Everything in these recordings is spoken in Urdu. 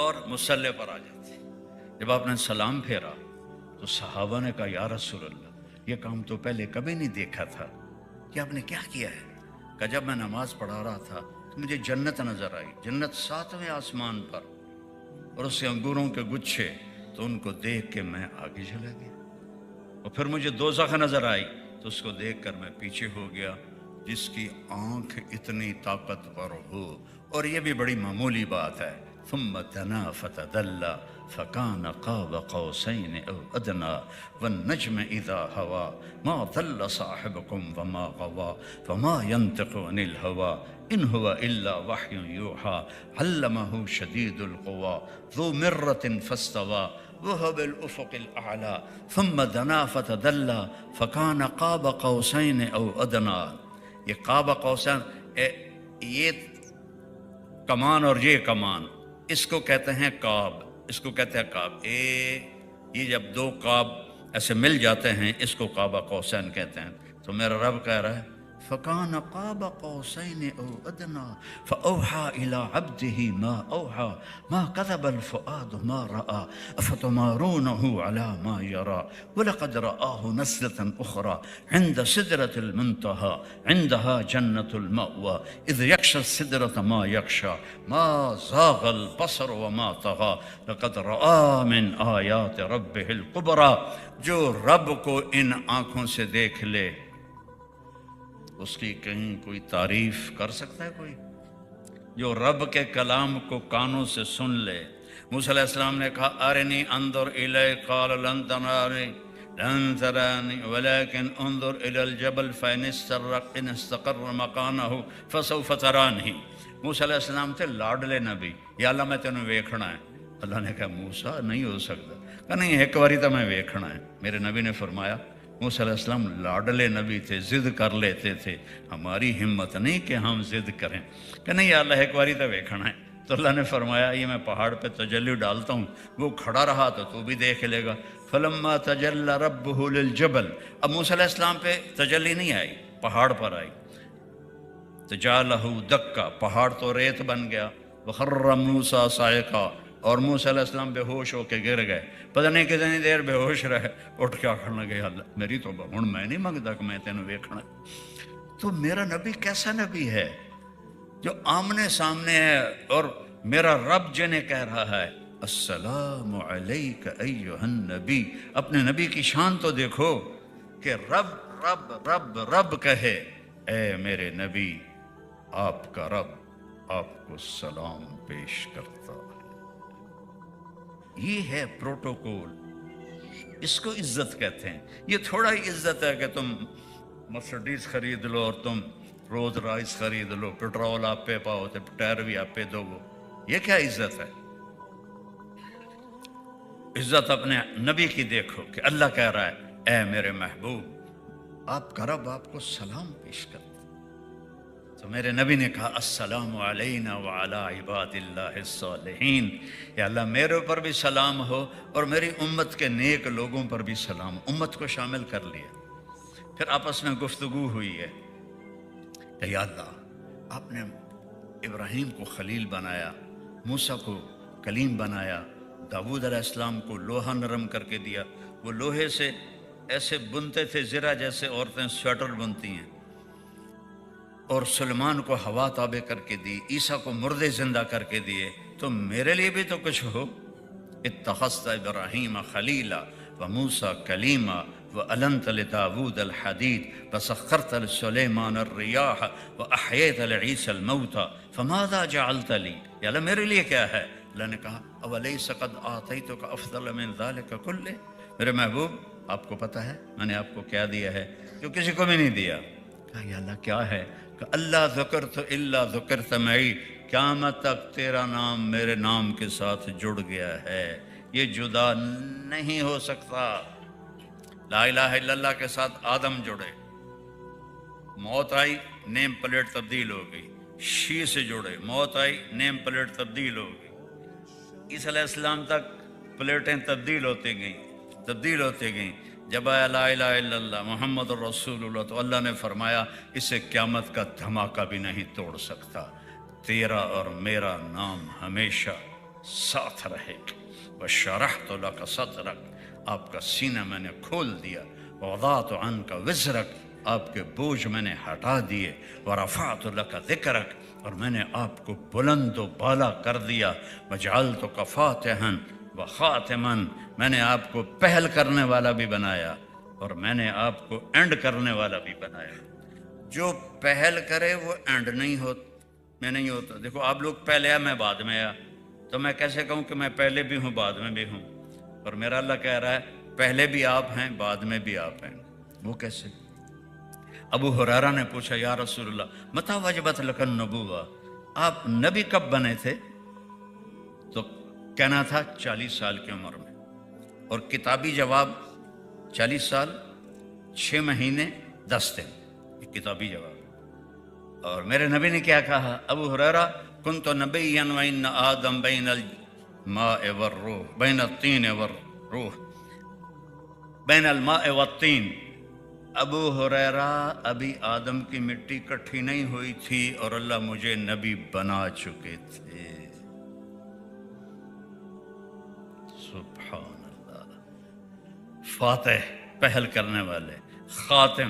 اور مصلی پر آ جاتے. جب آپ نے سلام پھیرا تو صحابہ نے کہا یا رسول اللہ یہ کام تو پہلے کبھی نہیں دیکھا تھا، کہ آپ نے کیا کیا ہے؟ کہ جب میں نماز پڑھا رہا تھا تو مجھے جنت نظر آئی، جنت 7ویں آسمان پر، اور اس سے انگوروں کے گچھے، تو ان کو دیکھ کے میں آگے چلا گیا. اور پھر مجھے دوزخ نظر آئی تو اس کو دیکھ کر میں پیچھے ہو گیا. جس کی آنکھ اتنی طاقتور ہو، اور یہ بھی بڑی معمولی بات ہے، ثم دنا فتدلى فكان قاب قوسين او ادنى والنجم اذا هوى ما ضل صاحبكم وما غوى فما ينطق عن الهوى ان هو الا وحي يوحى علمه شديد القوى ذو مرة فاستوى وهو بالافق الاعلى ثم دنا فتدلى فكان قاب قوسين او ادنى. یہ قاب قوسین، یہ کمان اور یہ کمان، اس کو کہتے ہیں کعب، اس کو کہتے ہیں کعب. یہ جب دو کعب ایسے مل جاتے ہیں اس کو قاب قوسین کہتے ہیں. تو میرا رب کہہ رہا ہے فَكَانَ قَابَ قَوْسَيْنِ أَوْ أَدْنَىٰ فَأَوْحَىٰ إِلَىٰ عَبْدِهِ مَا أَوْحَىٰ مَا كَذَبَ الْفُؤَادُ مَا رَأَىٰ أَفَتُمَارُونَهُ عَلَىٰ مَا يَرَىٰ وَلَقَدْ رَآهُ نَزْلَةً أُخْرَىٰ عِندَ سِدْرَةِ الْمُنتَهَىٰ عِندَهَا جَنَّةُ الْمَأْوَىٰ إِذْ يَغْشَى السِّدْرَةَ مَا يَغْشَىٰ مَا زَاغَ الْبَصَرُ وَمَا طَغَىٰ لَقَدْ رَآ مِنْ آيَاتِ رَبِّهِ الْكُبْرَىٰ. جو رب کو ان آنکھوں سے دیکھ لے اس کی کہیں کوئی تعریف کر سکتا ہے کوئی؟ جو رب کے کلام کو کانوں سے سن لے. موسیٰ علیہ السلام نے کہا ارنی انظر الی، قال لن ترانی ولكن انظر الى الجبل فإن استقر مکانہ فسوف ترانی. موسیٰ علیہ السلام تھے لاڈلے نبی. یا اللہ میں تینوں ویکھنا ہے. اللہ نے کہا موسیٰ نہیں ہو سکتا. کہ نہیں ایک باری تو میں ویکھنا ہے. میرے نبی نے فرمایا موسیٰ علیہ السلام لاڈلے نبی تھے، ضد کر لیتے تھے. ہماری ہمت نہیں کہ ہم ضد کریں کہ نہیں یا اللہ ایک باری تو ویکھنا ہے. تو اللہ نے فرمایا یہ میں پہاڑ پہ تجلی ڈالتا ہوں، وہ کھڑا رہا تو بھی دیکھ لے گا. فلما تجلی ربہ للجبل، اب موسیٰ علیہ السلام پہ تجلی نہیں آئی، پہاڑ پر آئی. تجالہ دکا، پہاڑ تو ریت بن گیا. وخر موسیٰ صاعقا، اور موسیٰ علیہ السلام بے ہوش ہو کے گر گئے. پتہ نہیں کتنی دیر بے ہوش رہے، اٹھ کے آخر لگے اللہ میری تو ہن میں نہیں منگتا کہ میں تینوں ویکھنا. تو میرا نبی کیسا نبی ہے جو آمنے سامنے ہے، اور میرا رب جنہیں کہہ رہا ہے السلام علیک ایہا النبی. اپنے نبی کی شان تو دیکھو کہ رب رب رب رب کہے اے میرے نبی آپ کا رب آپ کو سلام پیش کرتا ہے. یہ ہے پروٹوکول، اس کو عزت کہتے ہیں. یہ تھوڑا ہی عزت ہے کہ تم مرسڈیز خرید لو اور تم روز رائس خرید لو، پیٹرول آپ پہ پاؤ تو ٹائر بھی آپ پہ دو. یہ کیا عزت ہے؟ عزت اپنے نبی کی دیکھو کہ اللہ کہہ رہا ہے اے میرے محبوب آپ کا رب آپ کو سلام پیش کرتا. تو میرے نبی نے کہا السلام علینا وعلی عباد اللہ الصالحین. یا اللہ میرے اوپر بھی سلام ہو اور میری امت کے نیک لوگوں پر بھی سلام. امت کو شامل کر لیا. پھر آپس میں گفتگو ہوئی ہے کہ یا اللہ آپ نے ابراہیم کو خلیل بنایا، موسیٰ کو کلیم بنایا، داؤد علیہ السلام کو لوہا نرم کر کے دیا. وہ لوہے سے ایسے بنتے تھے زرہ جیسے عورتیں سویٹر بنتی ہیں، اور سلیمان کو ہوا تابع کر کے دی، عیسیٰ کو مردے زندہ کر کے دیے. تو میرے لیے بھی تو کچھ ہو. اتخذت ابراہیم خلیلا وموسیٰ کلیما وَأَلَنْتَ لِدَاوُودَ الْحَدِيدَ وَسَخَّرْتَ لِسُلَيْمَانَ الرِّيَاحَ وَأَحْيَيْتَ لِعِيسَى الْمَوْتَى فَمَاذَا جَعَلْتَ لِي. یا اللہ میرے لیے کیا ہے؟ اللہ نے کہا أَوَلَيْسَ قَدْ آتَيْتُكَ أَفْضَلَ مِنْ ذَلِكَ كُلِّهِ. میرے محبوب آپ کو پتہ ہے میں نے آپ کو کیا دیا ہے جو کسی کو بھی نہیں دیا. کہا یا اللہ کیا ہے؟ کہ اللہ ذکرت الا ذکرت معی، قیامت تک تیرا نام میرے نام کے ساتھ جڑ گیا ہے، یہ جدا نہیں ہو سکتا. لا الہ الا اللہ کے ساتھ آدم جڑے، موت آئی نیم پلیٹ تبدیل ہو گئی. شی سے جڑے، موت آئی نیم پلیٹ تبدیل ہو گئی. عیسیٰ علیہ السلام تک پلیٹیں تبدیل ہوتی گئیں. جب آیا لا الہ الا اللہ محمد الرسول اللہ تو اللہ نے فرمایا اسے قیامت کا دھماکہ بھی نہیں توڑ سکتا. تیرا اور میرا نام ہمیشہ ساتھ رہے گا۔ وشرحت لک صدرک، آپ کا سینہ میں نے کھول دیا۔ ووضعت عنک وزرک، آپ کے بوجھ میں نے ہٹا دیے۔ ورفعت لک ذکرک، اور میں نے آپ کو بلند و بالا کر دیا۔ وجعلتک فاتحا وخاتما، میں نے آپ کو پہل کرنے والا بھی بنایا اور میں نے آپ کو اینڈ کرنے والا بھی بنایا۔ جو پہل کرے وہ اینڈ نہیں ہوتا۔ دیکھو آپ لوگ پہلے آیا، میں بعد میں آیا، تو میں کیسے کہوں کہ میں پہلے بھی ہوں بعد میں بھی ہوں؟ اور میرا اللہ کہہ رہا ہے پہلے بھی آپ ہیں بعد میں بھی آپ ہیں۔ وہ کیسے؟ ابو ہریرہ نے پوچھا یا رسول اللہ متی وجبت لک النبوہ، آپ نبی کب بنے تھے؟ تو کہنا تھا 40 سال کی عمر میں، اور کتابی جواب 40 سال 6 مہینے 10 دن، یہ کتابی جواب۔ اور میرے نبی نے کیا کہا؟ ابو ہریرہ کنت نبیا وان آدم بین الماء والروح، بین الطین والروح، بین الماء والطین۔ ابو ہریرہ ابھی آدم کی مٹی کٹھی نہیں ہوئی تھی اور اللہ مجھے نبی بنا چکے تھے۔ سبحان اللہ۔ فاتح، پہل کرنے والے، خاتم۔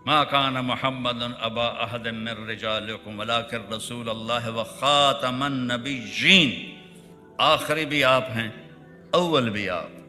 ما کان محمد ابا احد من رجالکم ولکن رسول اللہ وخاتم النبیین، آخری بھی آپ ہیں اول بھی آپ۔